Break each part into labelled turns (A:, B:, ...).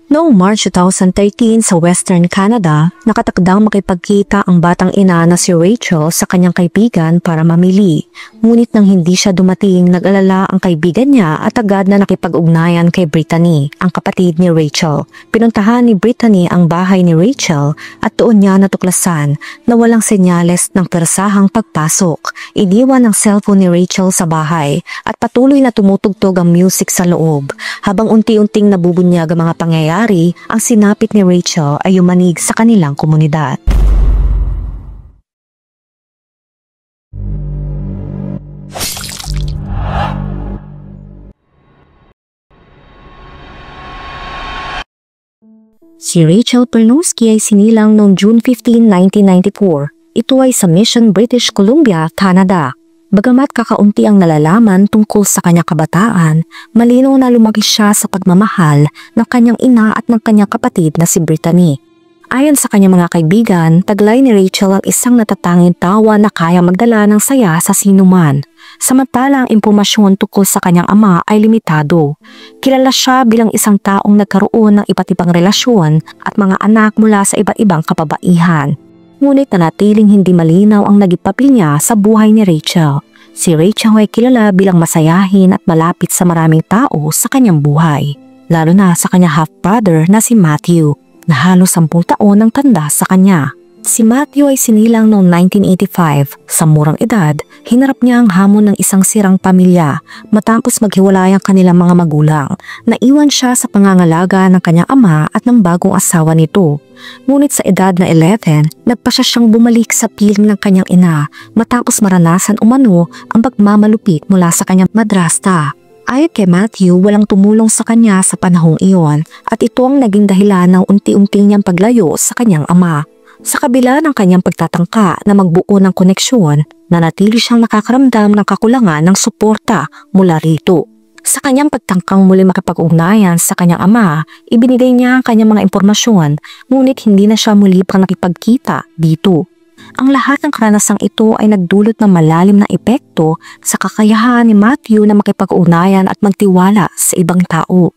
A: Noong March 2013 sa Western Canada, nakatakdang makipagkita ang batang ina na si Rachel sa kanyang kaibigan para mamili. Ngunit nang hindi siya dumating, nag-alala ang kaibigan niya at agad na nakipag-ugnayan kay Brittany, ang kapatid ni Rachel. Pinuntahan ni Brittany ang bahay ni Rachel at doon niya natuklasan na walang senyales ng persahang pagpasok. Iniwan ang cellphone ni Rachel sa bahay at patuloy na tumutugtog ang music sa loob. Habang unti-unting nabubunyag ang mga pangyayari, ang sinapit ni Rachel ay yumanig sa kanilang komunidad. Si Rachel Pernowski ay sinilang noong June 15, 1994. Ito ay sa Mission, British Columbia, Canada. Bagamat kakaunti ang nalalaman tungkol sa kanyang kabataan, malinaw na lumaki siya sa pagmamahal ng kanyang ina at ng kanyang kapatid na si Brittany. Ayon sa kanyang mga kaibigan, taglay ni Rachel ang isang natatanging tawa na kaya magdala ng saya sa sinuman. Samantala ang impormasyon tungkol sa kanyang ama ay limitado. Kilala siya bilang isang taong nagkaroon ng iba't ibang relasyon at mga anak mula sa iba't ibang kababaihan. Ngunit nanatiling hindi malinaw ang naging papel niya sa buhay ni Rachel. Si Rachel ay kilala bilang masayahin at malapit sa maraming tao sa kanyang buhay, lalo na sa kanyang half-brother na si Matthew, na halos 10 taon ang tanda sa kanya. Si Matthew ay sinilang noong 1985. Sa murang edad, hinarap niya ang hamon ng isang sirang pamilya matapos maghiwalay ang kanilang mga magulang. Naiwan siya sa pangangalaga ng kanyang ama at ng bagong asawa nito. Ngunit sa edad na 11, nagpasya siyang bumalik sa piling ng kanyang ina matapos maranasan umano ang pagmamalupit mula sa kanyang madrasta. Ayon kay Matthew, walang tumulong sa kanya sa panahong iyon at ito ang naging dahilan ng unti-unting niyang paglayo sa kanyang ama. Sa kabila ng kanyang pagtatangka na magbuo ng koneksyon, nanatili siyang nakakaramdam ng kakulangan ng suporta mula rito. Sa kanyang pagtangkang muli makipag-ugnayan sa kanyang ama, ibinigay niya ang kanyang mga impormasyon, ngunit hindi na siya muli pang nakipagkita dito. Ang lahat ng karanasang ito ay nagdulot ng malalim na epekto sa kakayahan ni Matthew na makipag-ugnayan at magtiwala sa ibang tao.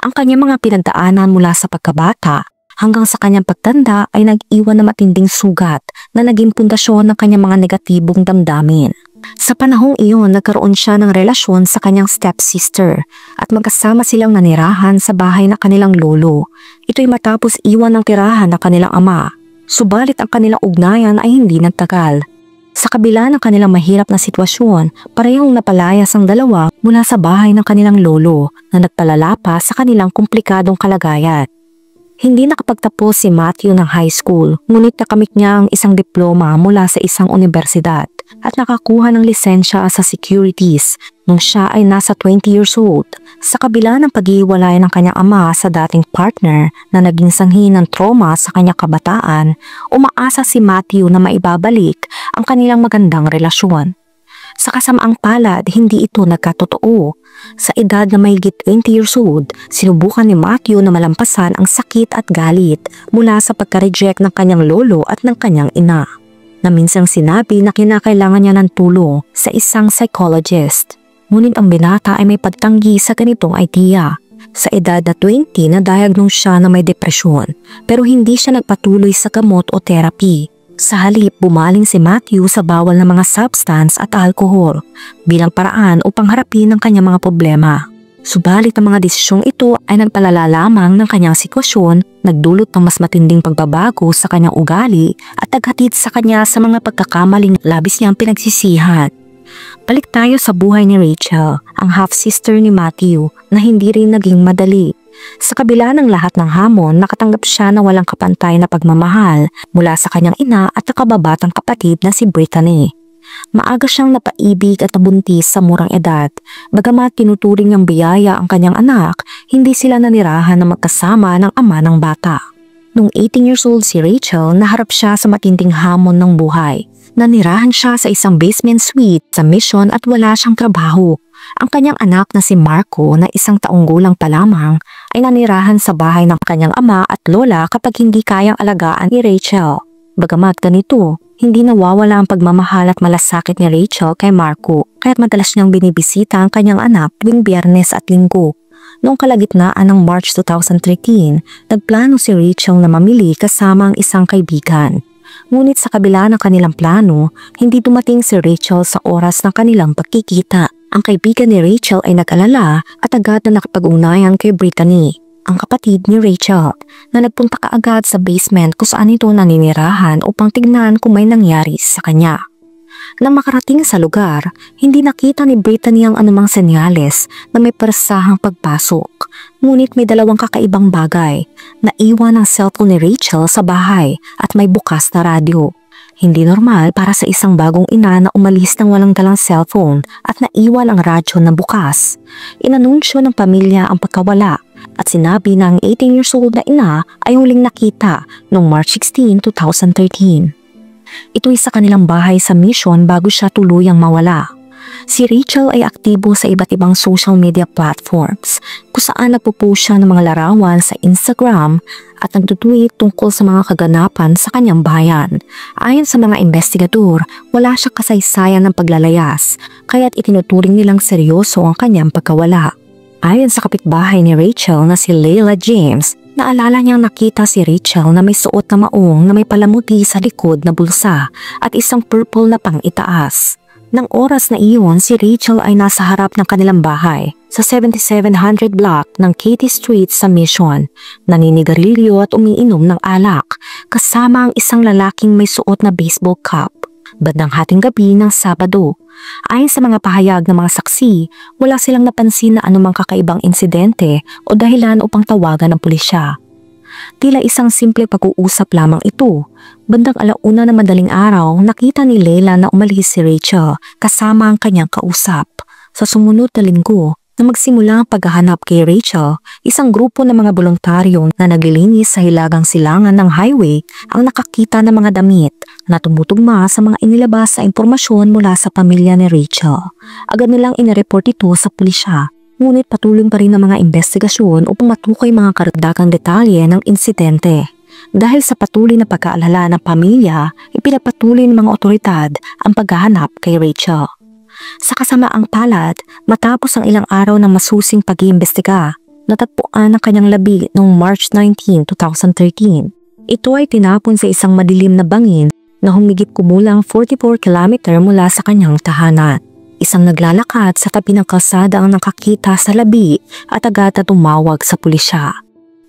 A: Ang kanyang mga pinagdaanan mula sa pagkabata hanggang sa kanyang pagtanda ay nag-iwan ng matinding sugat na naging pundasyon ng kanyang mga negatibong damdamin. Sa panahong iyon, nagkaroon siya ng relasyon sa kanyang stepsister at magkasama silang nanirahan sa bahay ng kanilang lolo. Ito'y matapos iwan ng tirahan ng kanilang ama. Subalit ang kanilang ugnayan ay hindi nagtagal. Sa kabila ng kanilang mahirap na sitwasyon, parehong napalayas ang dalawa mula sa bahay ng kanilang lolo na nagpalala pa sa kanilang komplikadong kalagayan. Hindi nakapagtapos si Matthew ng high school, ngunit nakamit niya ang isang diploma mula sa isang universidad at nakakuha ng lisensya sa securities nung siya ay nasa 20 years old. Sa kabila ng paghiwalay ng kanyang ama sa dating partner na naging sanhi ng trauma sa kanyang kabataan, umaasa si Matthew na maibabalik ang kanilang magandang relasyon. Sa kasamaang palad, hindi ito nagkatotoo. Sa edad na mahigit 20 years old, sinubukan ni Matthew na malampasan ang sakit at galit mula sa pagka-reject ng kanyang lolo at ng kanyang ina, na minsang sinabi na kinakailangan niya ng tulong sa isang psychologist. Ngunit ang binata ay may pagtanggi sa ganitong idea. Sa edad na 20, na-diagnose siya na may depresyon, pero hindi siya nagpatuloy sa gamot o therapy. Sa halip, bumaling si Matthew sa bawal na mga substance at alcohol bilang paraan upang harapin ang kanyang mga problema. Subalit ang mga desisyong ito ay nagpalala lamang ng kanyang sitwasyon, nagdulot ng mas matinding pagbabago sa kanyang ugali at naghatid sa kanya sa mga pagkakamaling labis niyang pinagsisihan. Balik tayo sa buhay ni Rachel, ang half-sister ni Matthew, na hindi rin naging madali. Sa kabila ng lahat ng hamon, nakatanggap siya na walang kapantay na pagmamahal mula sa kanyang ina at nakababatang kapatid na si Brittany. Maaga siyang napaibig at nabuntis sa murang edad. Bagamat tinuturing niyang biyaya ang kanyang anak, hindi sila nanirahan na magkasama ng ama ng bata. Noong 18 years old si Rachel, naharap siya sa matinding hamon ng buhay. Nanirahan siya sa isang basement suite sa Mission at wala siyang trabaho. Ang kanyang anak na si Marco na 1 taong gulang pa lamang ay nanirahan sa bahay ng kanyang ama at lola kapag hindi kayang alagaan ni Rachel. Bagamat ganito, hindi nawawala ang pagmamahal at malasakit ni Rachel kay Marco kaya't madalas niyang binibisita ang kanyang anak tuwing Biyernes at Linggo. Noong kalagitnaan ng March 2013, nagplano si Rachel na mamili kasama ang isang kaibigan. Ngunit sa kabila ng kanilang plano, hindi dumating si Rachel sa oras ng kanilang pagkikita. Ang kaibigan ni Rachel ay nag-alala at agad na nakipag-ugnayan kay Brittany, ang kapatid ni Rachel, na nagpunta kaagad sa basement kung saan ito naninirahan upang tignan kung may nangyari sa kanya. Nang makarating sa lugar, hindi nakita ni Brittany ang anumang senyales na may persahang pagpasok. Ngunit may dalawang kakaibang bagay. Naiwan ang cellphone ni Rachel sa bahay at may bukas na radyo. Hindi normal para sa isang bagong ina na umalis ng walang dalang cellphone at naiwan ang radyo na bukas. Inanunsyo ng pamilya ang pagkawala at sinabi na ang 18 years old na ina ay huling nakita noong March 16, 2013. Ito'y sa kanilang bahay sa Mission bago siya tuluyang mawala. Si Rachel ay aktibo sa iba't ibang social media platforms kung saan nagpo-post siya ng mga larawan sa Instagram at nagtutweet tungkol sa mga kaganapan sa kanyang bayan. Ayon sa mga investigador, wala siyang kasaysayan ng paglalayas kaya't itinuturing nilang seryoso ang kanyang pagkawala. Ayon sa kapitbahay ni Rachel na si Layla James, naalala niyang nakita si Rachel na may suot na maong na may palamuti sa likod na bulsa at isang purple na pang-itaas. Nang oras na iyon, si Rachel ay nasa harap ng kanilang bahay sa 7700 block ng Katy Street sa Mission, naninigarilyo at umiinom ng alak kasama ang isang lalaking may suot na baseball cap. Bandang hating gabi ng Sabado. Ayon sa mga pahayag ng mga saksi, wala silang napansin na anumang kakaibang insidente o dahilan upang tawagan ng pulisya. Tila isang simple pag-uusap lamang ito. Bandang 1:00 na madaling araw, nakita ni Layla na umalis si Rachel kasama ang kanyang kausap. Sa sumunod na linggo, na magsimula ang paghahanap kay Rachel, isang grupo ng mga voluntaryo na naglilinis sa hilagang silangan ng highway ang nakakita ng mga damit na tumutugma sa mga inilabas sa impormasyon mula sa pamilya ni Rachel. Agad nilang inireport ito sa pulisya, ngunit patuloy pa rin ang mga investigasyon upang matukoy mga karagdagang detalye ng insidente. Dahil sa patuloy na pag-aalala ng pamilya, ipinagpatuloy ng mga otoridad ang paghahanap kay Rachel. Sa kasamaang palad, matapos ang ilang araw ng masusing pag-iimbestiga, natagpuan ang kanyang labi noong March 19, 2013. Ito ay tinapon sa isang madilim na bangin na humigit kumulang 44 km mula sa kanyang tahanan. Isang naglalakad sa tabi ng kalsada ang nakakita sa labi at agad na tumawag sa pulisya.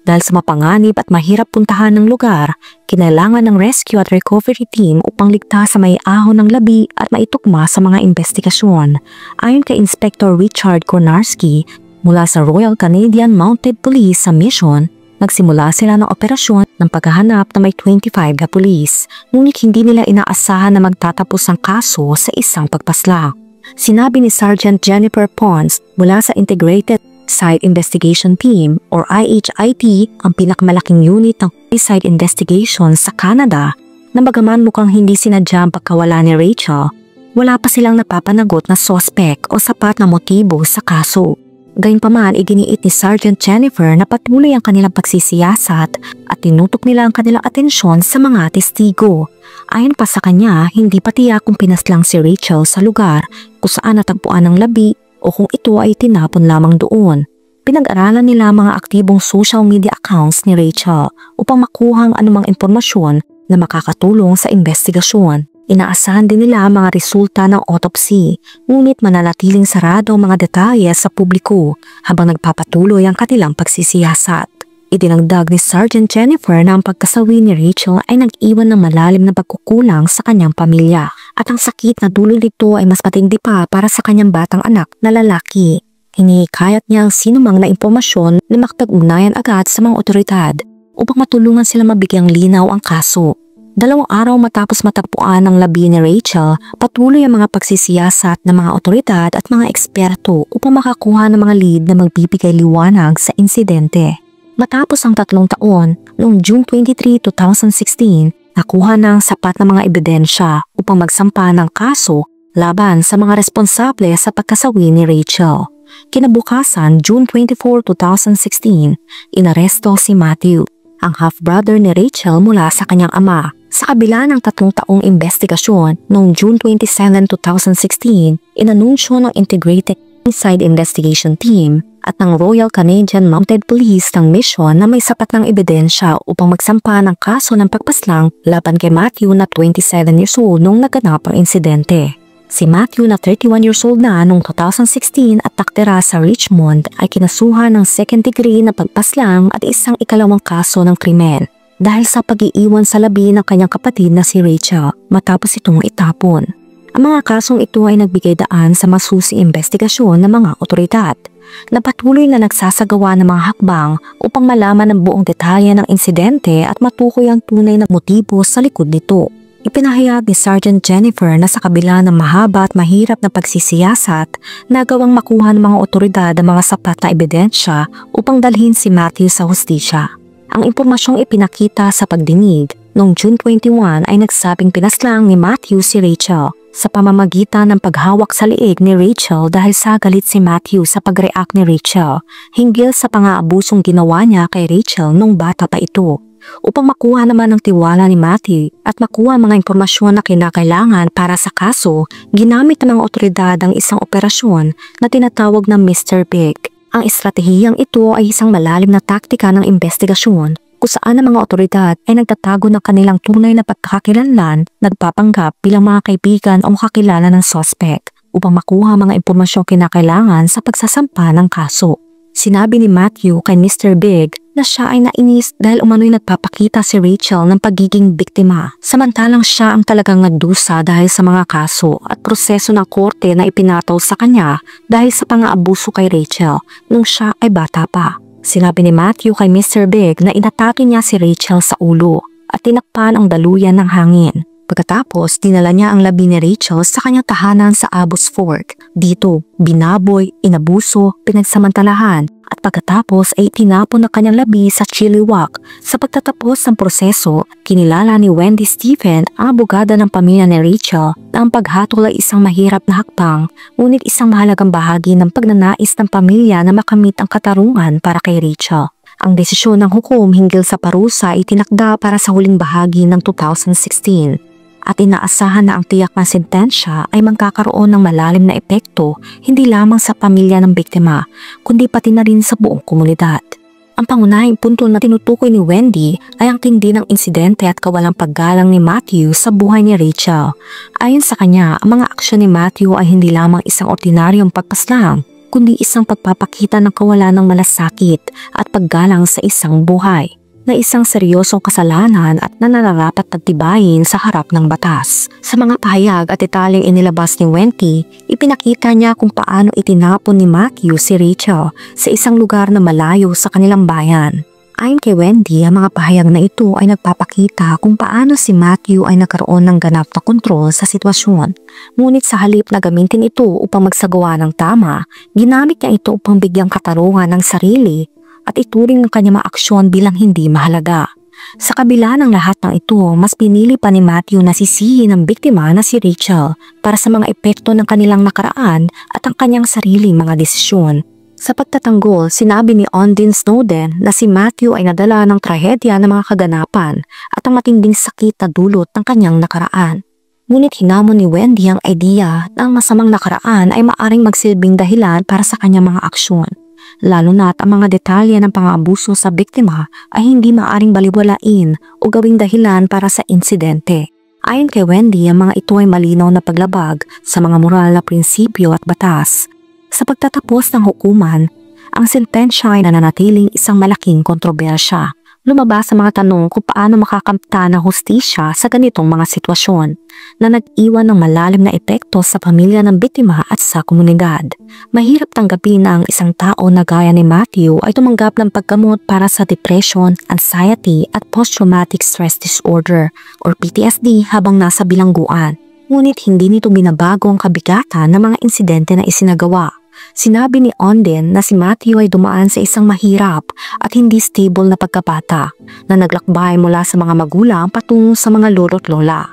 A: Dahil sa mapanganib at mahirap puntahan ng lugar, kinailangan ng rescue at recovery team upang ligtas sa may ahon ng labi at maitukma sa mga investigasyon. Ayon kay Inspector Richard Kornarski mula sa Royal Canadian Mounted Police sa Mission, nagsimula sila ng operasyon ng paghahanap na may 25 na pulis, ngunit hindi nila inaasahan na magtatapos ang kaso sa isang pagpaslang. Sinabi ni Sergeant Jennifer Pons mula sa Integrated Site Investigation Team or IHIT, ang pinakamalaking unit ng site investigation sa Canada, na bagaman mukhang hindi sinadya ang pagkawala ni Rachel, wala pa silang napapanagot na suspect o sapat na motibo sa kaso. Gayunpaman, iginiit ni Sergeant Jennifer na patuloy ang kanilang pagsisiyasat at tinutok nila ang kanilang atensyon sa mga testigo. Ayon pa sa kanya, hindi pa tiyak kung pinaslang si Rachel sa lugar kung saan natagpuan ang labi o kung ito ay tinapon lamang doon. Pinag-aralan nila mga aktibong social media accounts ni Rachel upang makuha ang anumang impormasyon na makakatulong sa investigasyon. Inaasahan din nila ang mga resulta ng autopsy, ngunit mananatiling sarado ang mga detalye sa publiko habang nagpapatuloy ang kanilang pagsisiyasat. Idinagdag ni Sergeant Jennifer na ang pagkasawi ni Rachel ay nag-iwan ng malalim na pagkukulang sa kanyang pamilya at ang sakit na dulot nito ay mas matindi pa para sa kanyang batang anak na lalaki. Hinihikayat niya ang sinumang na impormasyon na makipag-ugnayan agad sa mga otoridad upang matulungan sila mabigyang linaw ang kaso. 2 araw matapos matagpuan ang labi ni Rachel, patuloy ang mga pagsisiyasat ng mga otoridad at mga eksperto upang makakuha ng mga lead na magbibigay liwanag sa insidente. Matapos ang 3 taon, noong June 23, 2016, nakuha ng sapat na mga ebidensya upang magsampa ng kaso laban sa mga responsable sa pagkasawi ni Rachel. Kinabukasan, June 24, 2016, inaresto si Matthew, ang half-brother ni Rachel mula sa kanyang ama. Sa kabila ng 3 taong investigasyon, noong June 27, 2016, inanunsyo ng Integrated Homicide Investigation Team at ng Royal Canadian Mounted Police ng misyon na may sapat ng ebidensya upang magsampa ng kaso ng pagpaslang laban kay Matthew na 27 years old nung naganap ang insidente. Si Matthew na 31 years old na noong 2016 at nakatira sa Richmond ay kinasuhan ng second degree na pagpaslang at isang ikalawang kaso ng krimen dahil sa pag-iiwan sa labi ng kanyang kapatid na si Rachel matapos itong itapon. Ang mga kasong ito ay nagbigay daan sa masusi investigasyon ng mga otoridad na patuloy na nagsasagawa ng mga hakbang upang malaman ang buong detalye ng insidente at matukoy ang tunay na motibo sa likod nito. Ipinahayag ni Sergeant Jennifer na sa kabila ng mahaba at mahirap na pagsisiyasat, nagawang makuha ng mga otoridad ang mga sapat na ebidensya upang dalhin si Matthew sa hustisya. Ang impormasyong ipinakita sa pagdinig noong June 21 ay nagsabing pinaslang ni Matthew si Rachel sa pamamagitan ng paghawak sa liig ni Rachel dahil sa galit si Matthew sa pag-react ni Rachel hinggil sa pang-aabusong ginawa niya kay Rachel nung bata pa ito. Upang makuha naman ang tiwala ni Matthew at makuha ang mga impormasyon na kinakailangan para sa kaso, ginamit ng mga otoridad ang isang operasyon na tinatawag na Mr. Big. Ang estratehiyang ito ay isang malalim na taktika ng investigasyon kung saan ang mga otoridad ay nagtatago ng kanilang tunay na pagkakakilanlan, nagpapanggap bilang mga kaibigan o kakilala ng suspect upang makuha ang mga impormasyong kinakailangan sa pagsasampa ng kaso. Sinabi ni Matthew kay Mr. Big na siya ay nainis dahil umano'y nagpapakita si Rachel ng pagiging biktima, samantalang siya ang talagang nagdusa dahil sa mga kaso at proseso ng korte na ipinataw sa kanya dahil sa pang-aabuso kay Rachel nung siya ay bata pa. Sinabi ni Matthew kay Mr. Big na inatake niya si Rachel sa ulo at tinakpan ang daluyan ng hangin. Pagkatapos, dinala niya ang labi ni Rachel sa kanyang tahanan sa Abbotsford. Dito, binaboy, inabuso, pinagsamantalahan at pagkatapos ay tinapon ang kanyang labi sa Chilliwack. Sa pagtatapos ng proseso, kinilala ni Wendy Stephen, ang abogada ng pamilya ni Rachel, na ang paghatol ay isang mahirap na hakbang, ngunit isang mahalagang bahagi ng pagnanais ng pamilya na makamit ang katarungan para kay Rachel. Ang desisyon ng hukom hinggil sa parusa ay tinakda para sa huling bahagi ng 2016. At inaasahan na ang tiyak na sentensya ay magkakaroon ng malalim na epekto hindi lamang sa pamilya ng biktima, kundi pati na rin sa buong komunidad. Ang pangunahing punto na tinutukoy ni Wendy ay ang tindi ng insidente at kawalang paggalang ni Matthew sa buhay ni Rachel. Ayon sa kanya, ang mga aksyon ni Matthew ay hindi lamang isang ordinaryong pagpaslang, kundi isang pagpapakita ng kawalan ng malasakit at paggalang sa isang buhay na isang seryosong kasalanan at nananarapat pagtibayin sa harap ng batas. Sa mga pahayag at detalyeng inilabas ni Wendy, ipinakita niya kung paano itinapon ni Matthew si Rachel sa isang lugar na malayo sa kanilang bayan. Ayon kay Wendy, ang mga pahayag na ito ay nagpapakita kung paano si Matthew ay nagkaroon ng ganap na kontrol sa sitwasyon. Ngunit sa halip na gamitin ito upang magsagawa ng tama, ginamit niya ito upang bigyang katarungan ng sarili at ituring ng kanyang mga aksyon bilang hindi mahalaga. Sa kabila ng lahat ng ito, mas pinili pa ni Matthew na sisihin ang biktima na si Rachel para sa mga epekto ng kanilang nakaraan at ang kanyang sariling mga desisyon. Sa pagtatanggol, sinabi ni Ondine Snowden na si Matthew ay nadala ng trahedya ng mga kaganapan at ang matinding sakit na dulot ng kanyang nakaraan. Ngunit hinamon ni Wendy ang idea na ang masamang nakaraan ay maaring magsilbing dahilan para sa kanyang mga aksyon. Lalo na't ang mga detalye ng pang-aabuso sa biktima ay hindi maaring baliwalain o gawing dahilan para sa insidente. Ayon kay Wendy, ang mga ito ay malinaw na paglabag sa mga moral na prinsipyo at batas. Sa pagtatapos ng hukuman, ang sentensya ay nananatiling isang malaking kontrobersya. Lumabas sa mga tanong kung paano makakamta ng hustisya sa ganitong mga sitwasyon na nag-iwan ng malalim na epekto sa pamilya ng biktima at sa komunidad. Mahirap tanggapin na ang isang tao na gaya ni Matthew ay tumanggap ng paggamot para sa depression, anxiety at post-traumatic stress disorder or PTSD habang nasa bilangguan. Ngunit hindi nito binabago ang kabigatan ng mga insidente na isinagawa. Sinabi ni Ondine na si Matthew ay dumaan sa isang mahirap at hindi stable na pagkabata na naglakbay mula sa mga magulang patungo sa mga lolo't lola,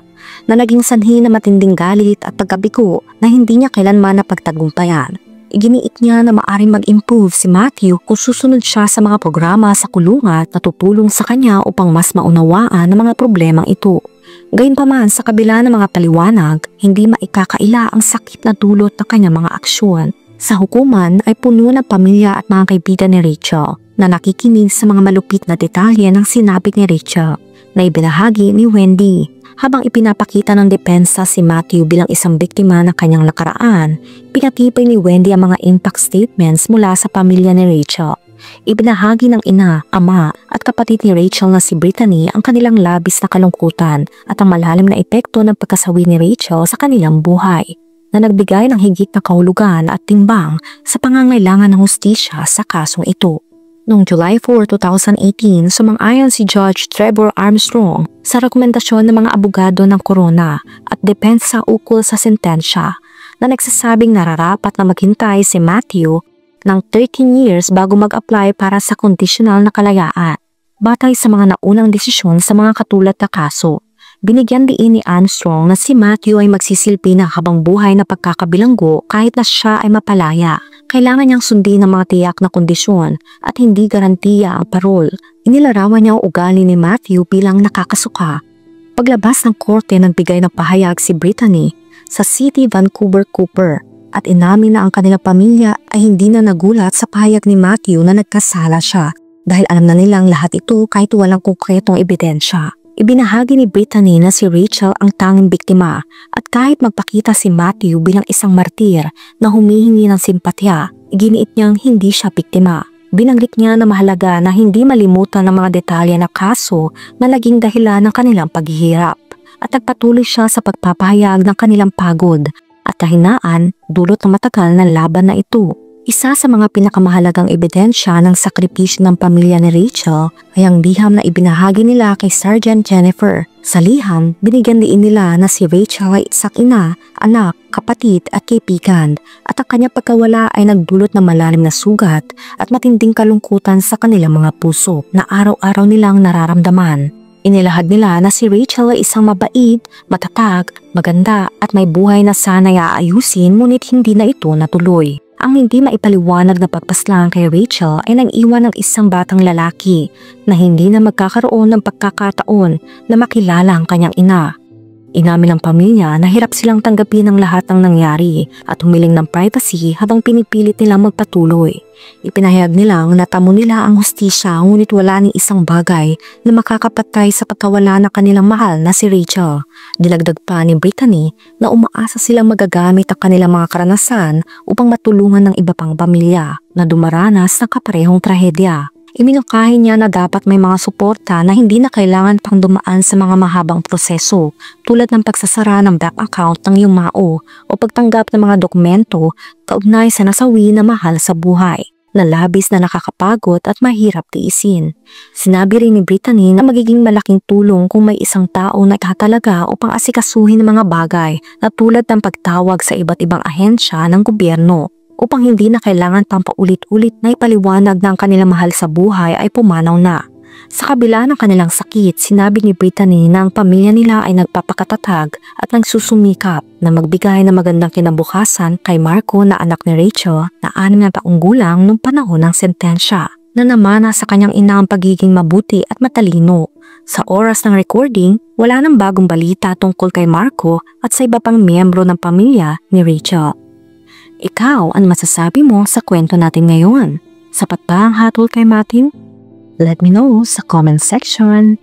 A: na naging sanhi na matinding galit at pagkabigo na hindi niya kailanman napagtagumpayan. Iginiit niya na maaring mag-improve si Matthew kung susunod siya sa mga programa sa kulungan na tutulong sa kanya upang mas maunawaan ang mga problemang ito. Gayunpaman, sa kabila ng mga paliwanag, hindi maikakaila ang sakit na dulot ng kanyang mga aksyon. Sa hukuman ay puno ng pamilya at mga kaibigan ni Rachel na nakikinig sa mga malupit na detalye ng sinabi ni Rachel na ibinahagi ni Wendy. Habang ipinapakita ng depensa si Matthew bilang isang biktima ng kanyang nakaraan, pinatibay ni Wendy ang mga impact statements mula sa pamilya ni Rachel. Ibinahagi ng ina, ama at kapatid ni Rachel na si Brittany ang kanilang labis na kalungkutan at ang malalim na epekto ng pagkasawi ni Rachel sa kanilang buhay, na nagbigay ng higit na kahulugan at timbang sa pangangailangan ng hustisya sa kasong ito. Noong July 4, 2018, sumang-ayon si Judge Trevor Armstrong sa rekomendasyon ng mga abogado ng korona at depensa ukol sa sentensya na nagsasabing nararapat na maghintay si Matthew ng 13 years bago mag-apply para sa conditional na kalayaan, batay sa mga naunang desisyon sa mga katulad na kaso. Binigyan diin ni Armstrong na si Matthew ay magsisilbi ng habang buhay na pagkakabilanggo kahit na siya ay mapalaya. Kailangan niyang sundin ang mga tiyak na kondisyon at hindi garantiya ang parol. Inilarawan niya ang ugali ni Matthew bilang nakakasuka. Paglabas ng korte, nagbigay ng pahayag si Brittany sa City Vancouver Cooper at inamin na ang kanilang pamilya ay hindi na nagulat sa pahayag ni Matthew na nagkasala siya dahil alam na nilang lahat ito kahit walang konkretong ebidensya. Ibinahagi ni Brittany na si Rachel ang tanging biktima at kahit magpakita si Matthew bilang isang martir na humihingi ng simpatya, iginiit niyang hindi siya biktima. Binanggit niya na mahalaga na hindi malimutan ang mga detalye na kaso na naging dahilan ng kanilang paghihirap at nagpatuloy siya sa pagpapahayag ng kanilang pagod at kahinaan dulot ng matagal na laban na ito. Isa sa mga pinakamahalagang ebidensya ng sakripisyo ng pamilya ni Rachel ay ang liham na ibinahagi nila kay Sergeant Jennifer. Sa liham, binigyan diin nila na si Rachel ay isang ina, anak, kapatid at kaibigan at ang kanyang pagkawala ay nagdulot ng malalim na sugat at matinding kalungkutan sa kanilang mga puso na araw-araw nilang nararamdaman. Inilahad nila na si Rachel ay isang mabait, matatag, maganda at may buhay na sana'y aayusin ngunit hindi na ito natuloy. Ang hindi maipaliwanag na pagpaslang kay Rachel ay nang-iwan ng isang batang lalaki na hindi na magkakaroon ng pagkakataon na makilala ang kanyang ina. Inamin ng pamilya na hirap silang tanggapin ang lahat ng nangyari at humiling ng privacy habang pinipilit nilang magpatuloy. Ipinahayag nilang natamo nila ang hustisya ngunit wala ni isang bagay na makakapatay sa pagkawala ng kanilang mahal na si Rachel. Dilagdag pa ni Brittany na umaasa silang magagamit ang kanilang mga karanasan upang matulungan ng iba pang pamilya na dumaranas ng kaparehong trahedya. Iminungkahi niya na dapat may mga suporta na hindi na kailangan pang dumaan sa mga mahabang proseso tulad ng pagsasara ng bank account ng Yumao o pagtanggap ng mga dokumento kaugnay sa nasawi na mahal sa buhay na labis na nakakapagod at mahirap tiisin. Sinabi rin ni Brittany na magiging malaking tulong kung may isang tao na ikatalaga upang asikasuhin ng mga bagay na tulad ng pagtawag sa iba't ibang ahensya ng gobyerno upang hindi na kailangan pang paulit-ulit na ipaliwanag na ang kanilang mahal sa buhay ay pumanaw na. Sa kabila ng kanilang sakit, sinabi ni Brittany na ang pamilya nila ay nagpapakatatag at nagsusumikap na magbigay ng magandang kinabukasan kay Marco na anak ni Rachel na 6 na taong gulang nung panahon ng sentensya, na namana sa kanyang ina ang pagiging mabuti at matalino. Sa oras ng recording, wala nang bagong balita tungkol kay Marco at sa iba pang miyembro ng pamilya ni Rachel. Ikaw, ano masasabi mo sa kwento natin ngayon? Sapat ba ang hatol kay Matthew? Let me know sa comment section.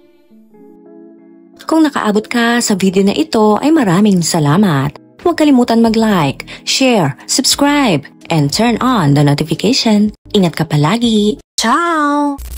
B: Kung nakaabot ka sa video na ito ay maraming salamat. Huwag kalimutan mag-like, share, subscribe, and turn on the notification. Ingat ka palagi!
A: Ciao!